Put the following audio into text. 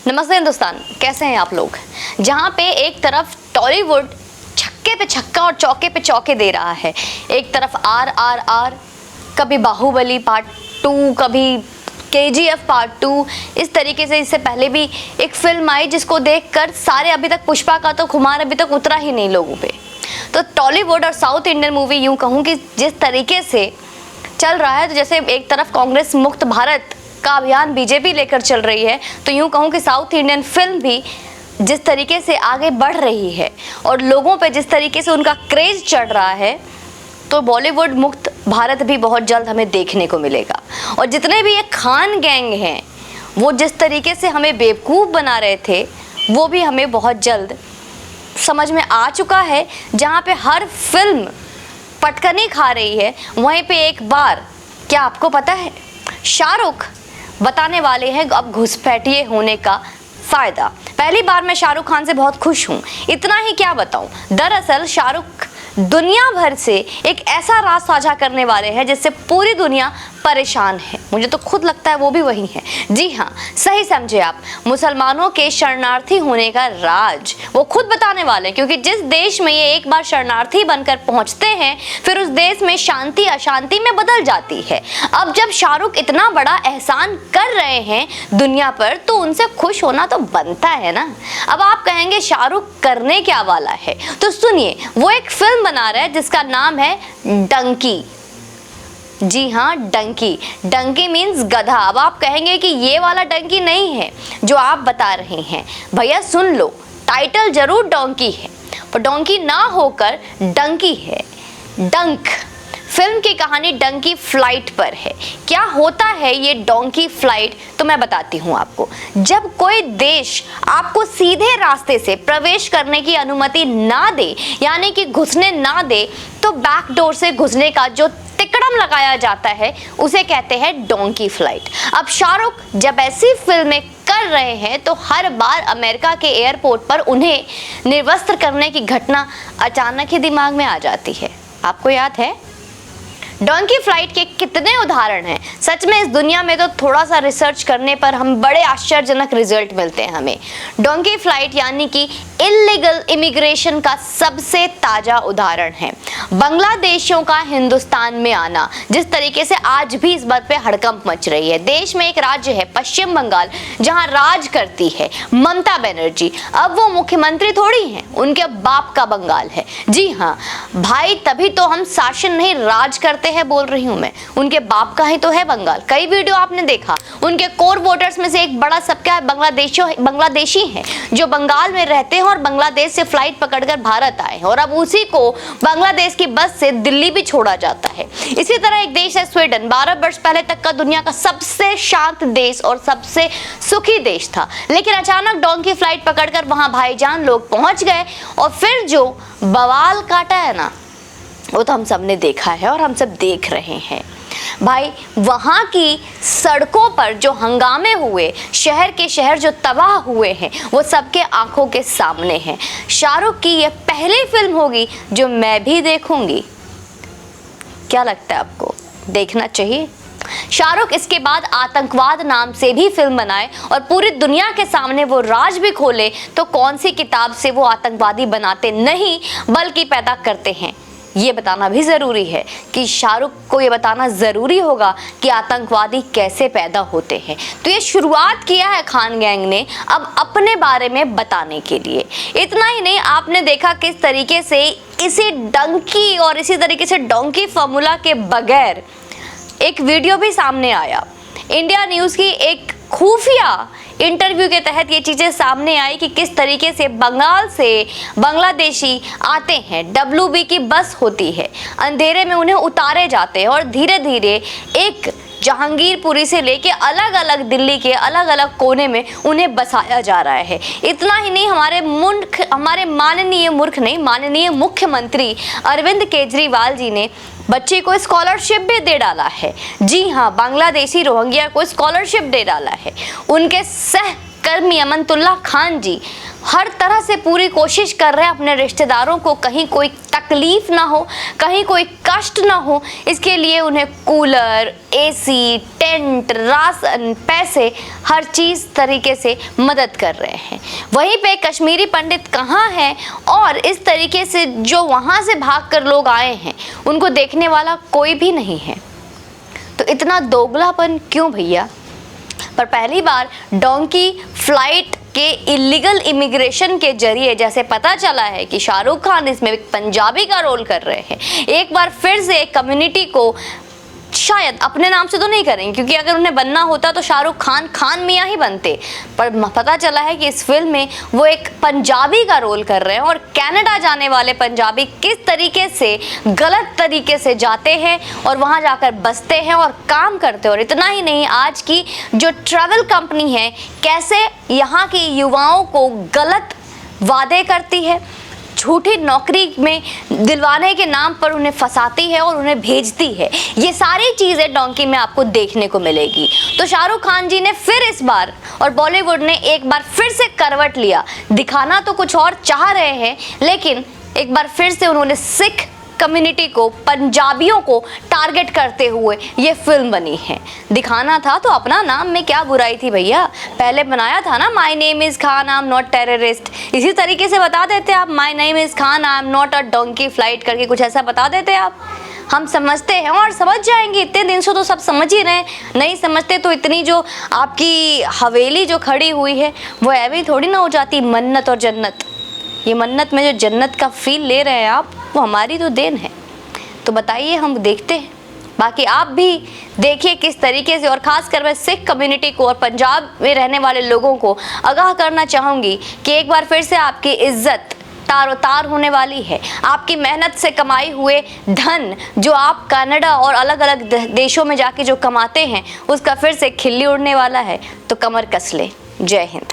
नमस्ते हिंदुस्तान, कैसे हैं आप लोग। जहां पे एक तरफ टॉलीवुड छक्के पे छक्का और चौके पे चौके दे रहा है, एक तरफ आर, कभी बाहुबली पार्ट 2, कभी KGF पार्ट 2, इस तरीके से इससे पहले भी एक फिल्म आई जिसको देखकर सारे अभी तक पुष्पा का तो खुमार अभी तक उतरा ही नहीं लोगों पे। तो टॉलीवुड और साउथ इंडियन मूवी यूं कहूँ कि जिस तरीके से चल रहा है, तो जैसे एक तरफ कांग्रेस मुक्त भारत का अभियान बीजेपी लेकर चल रही है, तो यूं कहूँ कि साउथ इंडियन फिल्म भी जिस तरीके से आगे बढ़ रही है और लोगों पे जिस तरीके से उनका क्रेज चढ़ रहा है, तो बॉलीवुड मुक्त भारत भी बहुत जल्द हमें देखने को मिलेगा। और जितने भी ये खान गैंग हैं, वो जिस तरीके से हमें बेवकूफ़ बना रहे थे, वो भी हमें बहुत जल्द समझ में आ चुका है। जहाँ पे हर फिल्म पटकनी खा रही है, वहीं पे एक बार, क्या आपको पता है, शाहरुख बताने वाले हैं अब घुसपैठिए होने का फ़ायदा। पहली बार मैं शाहरुख खान से बहुत खुश हूँ। इतना ही क्या बताऊँ, दरअसल शाहरुख दुनिया भर से एक ऐसा राज साझा करने वाले हैं जिससे पूरी दुनिया परेशान है। मुझे तो खुद लगता है वो भी वही है। जी हाँ, सही समझे आप, मुसलमानों के शरणार्थी होने का राज वो खुद बताने वाले हैं। क्योंकि जिस देश में ये एक बार शरणार्थी बनकर पहुंचते हैं, फिर उस देश में शांति अशांति में बदल जाती है। अब जब शाहरुख इतना बड़ा एहसान कर रहे हैं दुनिया पर, तो उनसे खुश होना तो बनता है ना। अब आप कहेंगे शाहरुख करने क्या वाला है, तो सुनिए, वो एक फिल्म बना रहा है जिसका नाम है डंकी। जी हाँ, डंकी मीन्स गधा। अब आप कहेंगे कि ये वाला डंकी नहीं है जो आप बता रहे हैं। भैया सुन लो, टाइटल जरूर डोंकी है, पर डोंकी ना होकर डंकी है। डंक फिल्म की कहानी डंकी फ्लाइट पर है। क्या होता है ये डोंकी फ्लाइट, तो मैं बताती हूँ आपको। जब कोई देश आपको सीधे रास्ते से प्रवेश करने की अनुमति ना दे, यानी कि घुसने ना दे, तो बैक डोर से घुसने का जो तिकड़म लगाया जाता है, उसे कहते हैं डोंकी फ्लाइट। अब शाहरुख जब ऐसी फिल्में कर रहे हैं, तो हर बार अमेरिका के एयरपोर्ट पर उन्हें निर्वस्त्र करने की घटना अचानक ही दिमाग में आ जाती है। आपको याद है? डोंकी फ्लाइट के कितने उदाहरण हैं। सच में इस दुनिया में तो थोड़ा सा रिसर्च करने पर हम बड़े आश्चर्यजनक रिजल्ट मिलते हैं हमें। डोंकी फ्लाइट यानी कि इल्लीगल इमिग्रेशन का सबसे ताज़ा उदाहरण है बांग्लादेशियों का हिंदुस्तान में आना। जिस तरीके से आज भी इस बात पे हड़कंप मच रही है। देश में एक राज्य है पश्चिम बंगाल, जहां राज करती है ममता बनर्जी। अब वो मुख्यमंत्री थोड़ी हैं, उनके बाप का बंगाल है। जी हाँ भाई, तभी तो हम शासन नहीं राज करते हैं बोल रही हूं मैं। उनके बाप का ही तो है बंगाल। कई वीडियो आपने देखा, उनके कोर वोटर्स में से एक बड़ा सबका बांग्लादेशी है, जो बंगाल में रहते हैं और बांग्लादेश से फ्लाइट पकड़कर भारत आए हैं। और अब उसी को बांग्लादेश की बस से दिल्ली भी छोड़ा जाता है। इसी तरह एक देश है स्वीडन, 12 वर्ष पहले तक का दुनिया का सबसे शांत देश और सबसे सुखी देश था, लेकिन अचानक डोंकी फ्लाइट पकड़कर वहां भाईजान लोग पहुंच गए और फिर जो बवाल काटा है ना, वो तो हम सब ने देखा है और हम सब देख रहे हैं। भाई, वहाँ की सड़कों पर जो हंगामे हुए, शहर के शहर जो तबाह हुए हैं, वो सबके आंखों के सामने हैं। शाहरुख की ये पहली फिल्म होगी जो मैं भी देखूंगी। क्या लगता है आपको, देखना चाहिए? शाहरुख इसके बाद आतंकवाद नाम से भी फिल्म बनाए और पूरी दुनिया के सामने वो राज भी खोले, तो कौन सी किताब से वो आतंकवादी बनाते नहीं बल्कि पैदा करते हैं, ये बताना भी ज़रूरी है। कि शाहरुख को ये बताना ज़रूरी होगा कि आतंकवादी कैसे पैदा होते हैं। तो ये शुरुआत किया है खान गैंग ने अब अपने बारे में बताने के लिए। इतना ही नहीं, आपने देखा किस तरीके से इसी डंकी और इसी तरीके से डोंकी फार्मूला के बगैर एक वीडियो भी सामने आया। इंडिया न्यूज़ की एक खुफिया इंटरव्यू के तहत ये चीज़ें सामने आई कि किस तरीके से बंगाल से बांग्लादेशी आते हैं, WB की बस होती है, अंधेरे में उन्हें उतारे जाते हैं और धीरे धीरे एक जहांगीरपुरी से लेके अलग अलग दिल्ली के अलग अलग कोने में उन्हें बसाया जा रहा है। इतना ही नहीं, हमारे माननीय मुख्यमंत्री अरविंद केजरीवाल जी ने बच्चे को स्कॉलरशिप भी दे डाला है। जी हाँ, बांग्लादेशी रोहिंग्या को स्कॉलरशिप दे डाला है। उनके सहकर्मी अमनतुल्लाह खान जी हर तरह से पूरी कोशिश कर रहे हैं अपने रिश्तेदारों को कहीं कोई तकलीफ ना हो, कहीं कोई कष्ट ना हो, इसके लिए उन्हें कूलर, एसी, टेंट, राशन, पैसे, हर चीज़ तरीके से मदद कर रहे हैं। वहीं पे कश्मीरी पंडित कहाँ हैं और इस तरीके से जो वहाँ से भागकर लोग आए हैं उनको देखने वाला कोई भी नहीं है। तो इतना दोगलापन क्यों भैया? पर पहली बार डोंकी फ्लाइट के इलीगल इमिग्रेशन के जरिए जैसे पता चला है कि शाहरुख खान इसमें एक पंजाबी का रोल कर रहे हैं, एक बार फिर से एक कम्युनिटी को शायद अपने नाम से तो नहीं करेंगे, क्योंकि अगर उन्हें बनना होता तो शाहरुख खान खान मियाँ ही बनते, पर पता चला है कि इस फिल्म में वो एक पंजाबी का रोल कर रहे हैं और कनाडा जाने वाले पंजाबी किस तरीके से गलत तरीके से जाते हैं और वहाँ जाकर बसते हैं और काम करते हैं। और इतना ही नहीं, आज की जो ट्रैवल कंपनी है कैसे यहाँ के युवाओं को गलत वादे करती है, झूठी नौकरी में दिलवाने के नाम पर उन्हें फंसाती है और उन्हें भेजती है। ये सारी चीज़ें डोंकी में आपको देखने को मिलेगी। तो शाहरुख खान जी ने फिर इस बार और बॉलीवुड ने एक बार फिर से करवट लिया, दिखाना तो कुछ और चाह रहे हैं, लेकिन एक बार फिर से उन्होंने सिख कम्युनिटी को, पंजाबियों को टारगेट करते हुए ये फिल्म बनी है। दिखाना था तो अपना नाम में क्या बुराई थी भैया? पहले बनाया था ना my name is Khan, I am not terrorist, इसी तरीके से बता देते आप my name is Khan, I am not a donkey flight करके कुछ ऐसा बता देते आप। हम समझते हैं और समझ जाएंगे, इतने दिन से तो सब समझ ही रहे हैं। नहीं समझते तो इतनी जो आपकी हवेली जो खड़ी हुई है वो ऐवी थोड़ी ना हो जाती मन्नत और जन्नत। ये मन्नत में जो जन्नत का फील ले रहे हैं आप, वो हमारी तो देन है। तो बताइए, हम देखते हैं। बाकी आप भी देखिए किस तरीके से, और ख़ासकर मैं सिख कम्युनिटी को और पंजाब में रहने वाले लोगों को आगाह करना चाहूँगी कि एक बार फिर से आपकी इज्जत तारोतार होने वाली है। आपकी मेहनत से कमाई हुए धन जो आप कनाडा और अलग अलग देशों में जाके जो कमाते हैं उसका फिर से खिल्ली उड़ने वाला है। तो कमर कस ले। जय हिंद।